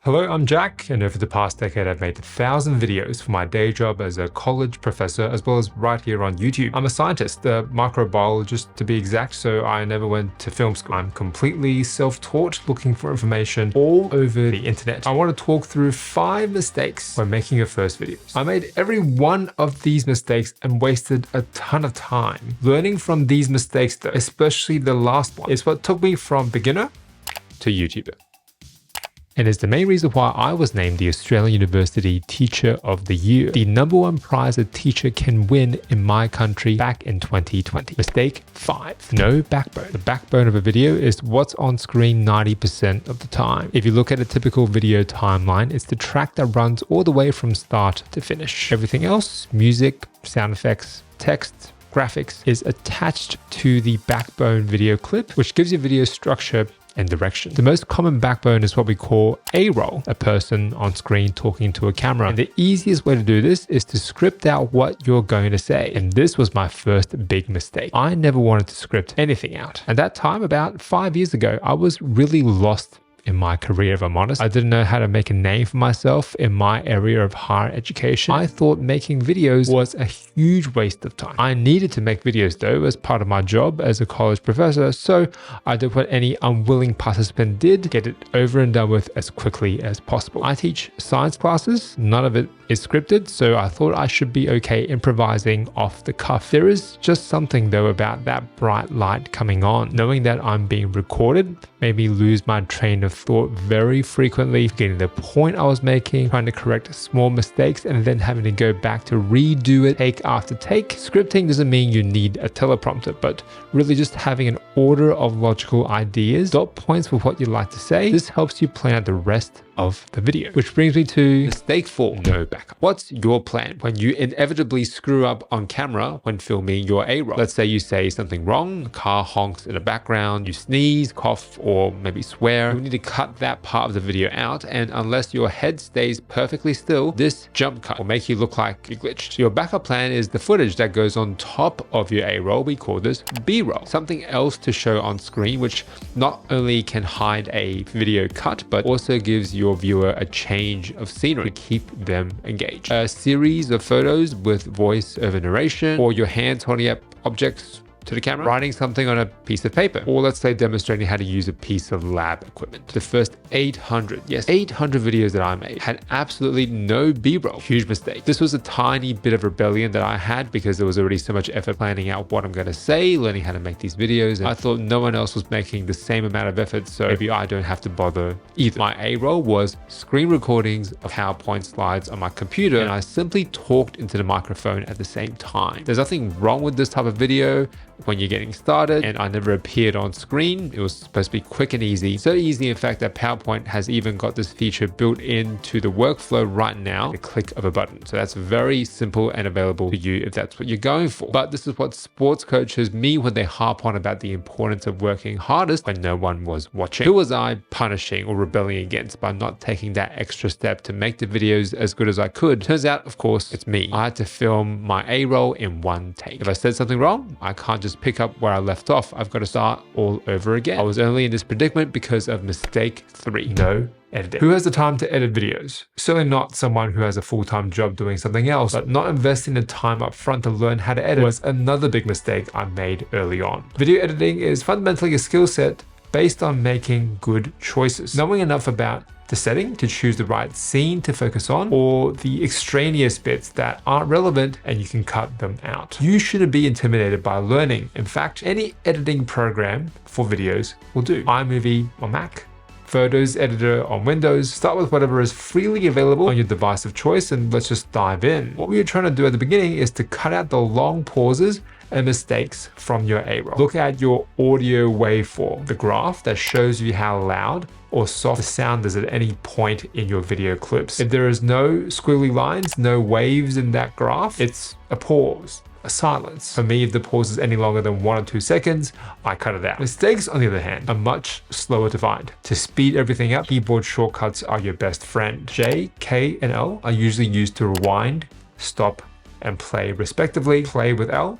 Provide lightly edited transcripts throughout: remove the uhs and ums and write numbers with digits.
Hello, I'm Jack, and over the past decade I've made 1,000 videos for my day job as a college professor, as well as right here on YouTube. I'm a scientist, a microbiologist to be exact, so I never went to film school. I'm completely self-taught, looking for information all over the internet. I want to talk through 5 mistakes when making your first videos. I made every one of these mistakes and wasted a ton of time. Learning from these mistakes though, especially the last one, is what took me from beginner to YouTuber. And is the main reason why I was named the Australian University Teacher of the Year, the #1 prize a teacher can win in my country back in 2020. Mistake 5, no backbone. The backbone of a video is what's on screen 90% of the time. If you look at a typical video timeline, it's the track that runs all the way from start to finish. Everything else, music, sound effects, text, graphics, is attached to the backbone video clip, which gives your video structure and direction. The most common backbone is what we call A-roll, a person on screen talking to a camera. And the easiest way to do this is to script out what you're going to say. And this was my first big mistake. I never wanted to script anything out. At that time, about 5 years ago, I was really lost in my career, if I'm honest. I didn't know how to make a name for myself in my area of higher education. I thought making videos was a huge waste of time. I needed to make videos though as part of my job as a college professor, so I did what any unwilling participant did, get it over and done with as quickly as possible. I teach science classes, none of it is scripted, so I thought I should be okay improvising off the cuff. There is just something though about that bright light coming on. Knowing that I'm being recorded made me lose my train of thought very frequently, getting the point I was making, trying to correct small mistakes, and then having to go back to redo it take after take. Scripting doesn't mean you need a teleprompter, but really just having an order of logical ideas, dot points with what you'd like to say. This helps you plan out the rest of the video. Which brings me to mistake 4, no backup. What's your plan when you inevitably screw up on camera when filming your A-roll? Let's say you say something wrong, a car honks in the background, you sneeze, cough, or maybe swear. You need to cut that part of the video out, and unless your head stays perfectly still, this jump cut will make you look like you glitched. Your backup plan is the footage that goes on top of your A-roll. We call this B-roll. Something else to show on screen, which not only can hide a video cut, but also gives your viewer a change of scenery to keep them engaged. A series of photos with voice over narration, or your hands holding up objects to the camera, writing something on a piece of paper, or let's say demonstrating how to use a piece of lab equipment. The first 800 videos that I made had absolutely no B-roll. Huge mistake. This was a tiny bit of rebellion that I had because there was already so much effort planning out what I'm going to say, learning how to make these videos, and I thought no one else was making the same amount of effort, so maybe I don't have to bother either. My A-roll was screen recordings of PowerPoint slides on my computer, and I simply talked into the microphone at the same time. There's nothing wrong with this type of video when you're getting started, and I never appeared on screen. It was supposed to be quick and easy. So easy, in fact, that PowerPoint has even got this feature built into the workflow right now, the click of a button. So that's very simple and available to you if that's what you're going for. But this is what sports coaches mean when they harp on about the importance of working hardest when no one was watching. Who was I punishing or rebelling against by not taking that extra step to make the videos as good as I could? Turns out, of course, it's me. I had to film my A-roll in one take. If I said something wrong, I can't just pick up where I left off. I've got to start all over again. I was only in this predicament because of mistake 3, no editing. Who has the time to edit videos? Certainly not someone who has a full-time job doing something else, but not investing the time up front to learn how to edit was another big mistake I made early on. Video editing is fundamentally a skill set based on making good choices. Knowing enough about the setting to choose the right scene to focus on, or the extraneous bits that aren't relevant and you can cut them out. You shouldn't be intimidated by learning. In fact, any editing program for videos will do. iMovie on Mac, Photos editor on Windows. Start with whatever is freely available on your device of choice, and let's just dive in. What we are trying to do at the beginning is to cut out the long pauses and mistakes from your A-roll. Look at your audio waveform, the graph that shows you how loud or soft the sound is at any point in your video clips. If there is no squiggly lines, no waves in that graph, it's a pause, a silence. For me, if the pause is any longer than 1 or 2 seconds, I cut it out. Mistakes, on the other hand, are much slower to find. To speed everything up, keyboard shortcuts are your best friend. J, K, and L are usually used to rewind, stop, and play respectively. Play with L,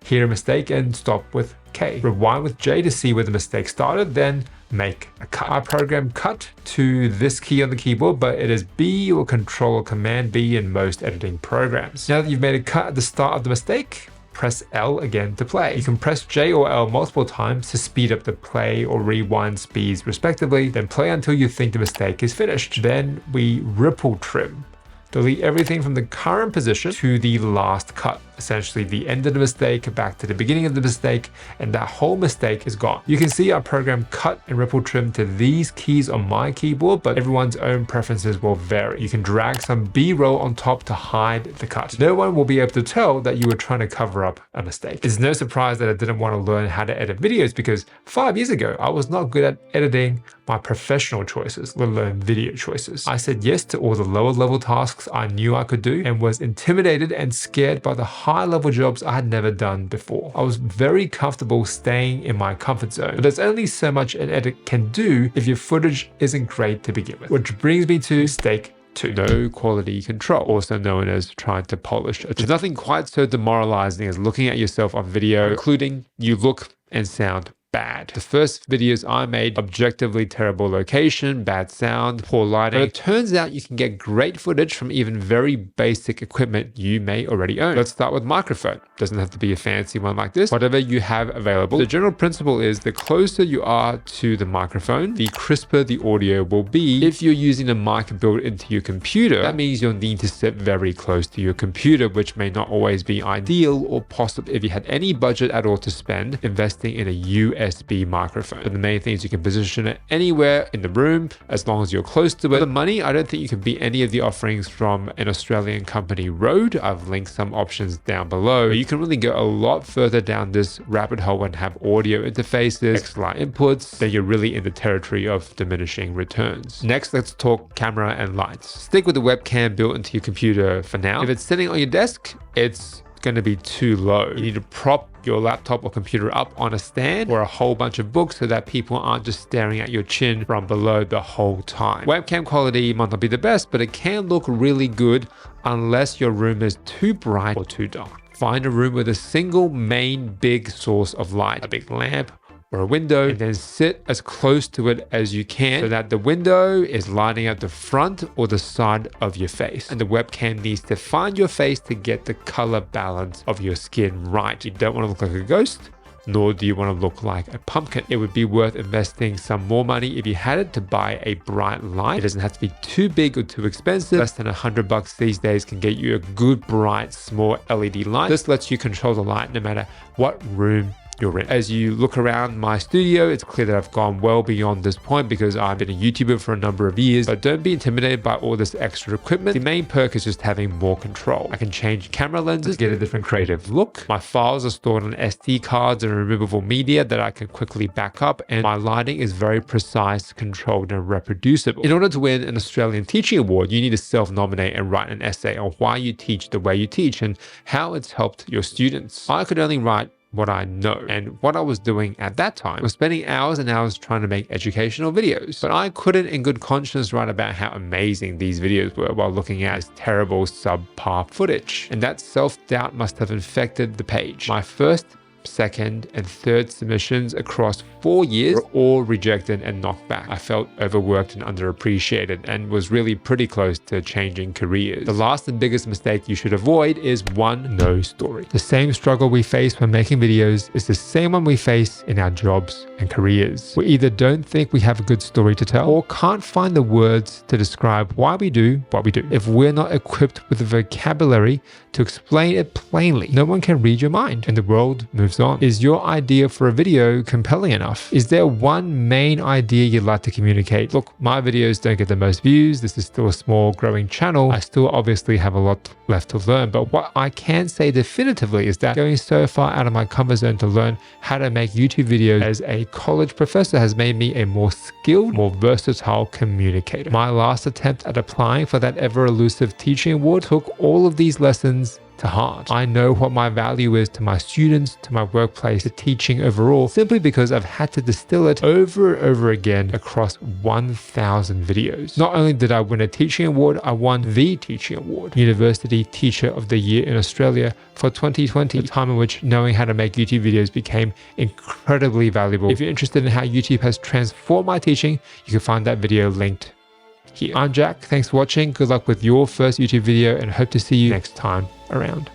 hear a mistake and stop with K. Rewind with J to see where the mistake started, then make a cut. I program cut to this key on the keyboard, but it is B or Control or Command B in most editing programs. Now that you've made a cut at the start of the mistake, press L again to play. You can press J or L multiple times to speed up the play or rewind speeds respectively, then play until you think the mistake is finished. Then we ripple trim. Delete everything from the current position to the last cut, essentially the end of the mistake back to the beginning of the mistake, and that whole mistake is gone. You can see I program cut and ripple trim to these keys on my keyboard, but everyone's own preferences will vary. You can drag some B-roll on top to hide the cut. No one will be able to tell that you were trying to cover up a mistake. It's no surprise that I didn't want to learn how to edit videos because 5 years ago, I was not good at editing my professional choices, let alone video choices. I said yes to all the lower level tasks I knew I could do and was intimidated and scared by the high level jobs I had never done before. I was very comfortable staying in my comfort zone, but there's only so much an edit can do if your footage isn't great to begin with. Which brings me to mistake 2. No quality control, also known as trying to polish. There's nothing quite so demoralizing as looking at yourself on video, including you look and sound bad. The first videos I made, objectively terrible location, bad sound, poor lighting, but it turns out you can get great footage from even very basic equipment you may already own. Let's start with microphone. Doesn't have to be a fancy one like this. Whatever you have available. The general principle is the closer you are to the microphone, the crisper the audio will be. If you're using a mic built into your computer, that means you'll need to sit very close to your computer, which may not always be ideal or possible. If you had any budget at all to spend, investing in a USB microphone. But the main thing is you can position it anywhere in the room as long as you're close to it. For the money, I don't think you can beat any of the offerings from an Australian company, Rode. I've linked some options down below. You can really go a lot further down this rabbit hole and have audio interfaces, XLR inputs, then you're really in the territory of diminishing returns. Next, let's talk camera and lights. Stick with the webcam built into your computer for now. If it's sitting on your desk, it's going to be too low. You need to prop your laptop or computer up on a stand or a whole bunch of books so that people aren't just staring at your chin from below the whole time. Webcam quality might not be the best, but it can look really good unless your room is too bright or too dark. Find a room with a single main big source of light, a big lamp or a window, and then sit as close to it as you can so that the window is lighting up the front or the side of your face. And the webcam needs to find your face to get the color balance of your skin right. You don't want to look like a ghost, nor do you want to look like a pumpkin. It would be worth investing some more money if you had it to buy a bright light. It doesn't have to be too big or too expensive. Less than $100 these days can get you a good, bright, small LED light. This lets you control the light no matter what room you're in. As you look around my studio, it's clear that I've gone well beyond this point because I've been a YouTuber for a number of years, but don't be intimidated by all this extra equipment. The main perk is just having more control. I can change camera lenses, get a different creative look. My files are stored on SD cards and removable media that I can quickly back up, and my lighting is very precise, controlled, and reproducible. In order to win an Australian Teaching Award, you need to self-nominate and write an essay on why you teach the way you teach and how it's helped your students. I could only write what I know, and what I was doing at that time was spending hours and hours trying to make educational videos. But I couldn't in good conscience write about how amazing these videos were while looking at this terrible subpar footage. And that self-doubt must have infected the page. My first, second, and third submissions across 4 years were all rejected and knocked back. I felt overworked and underappreciated and was really pretty close to changing careers. The last and biggest mistake you should avoid is one, no story. The same struggle we face when making videos is the same one we face in our jobs and careers. We either don't think we have a good story to tell or can't find the words to describe why we do what we do. If we're not equipped with the vocabulary to explain it plainly, no one can read your mind and the world moves on. Is your idea for a video compelling enough? Is there one main idea you'd like to communicate? Look, my videos don't get the most views. This is still a small growing channel. I still obviously have a lot left to learn, but what I can say definitively is that going so far out of my comfort zone to learn how to make YouTube videos as a college professor has made me a more skilled, more versatile communicator. My last attempt at applying for that ever elusive teaching award took all of these lessons to heart. I know what my value is to my students, to my workplace, to teaching overall, simply because I've had to distill it over and over again across 1,000 videos. Not only did I win a teaching award, I won the teaching award, University Teacher of the Year in Australia for 2020, a time in which knowing how to make YouTube videos became incredibly valuable. If you're interested in how YouTube has transformed my teaching, you can find that video linked here. I'm Jack, thanks for watching, good luck with your first YouTube video, and hope to see you next time around.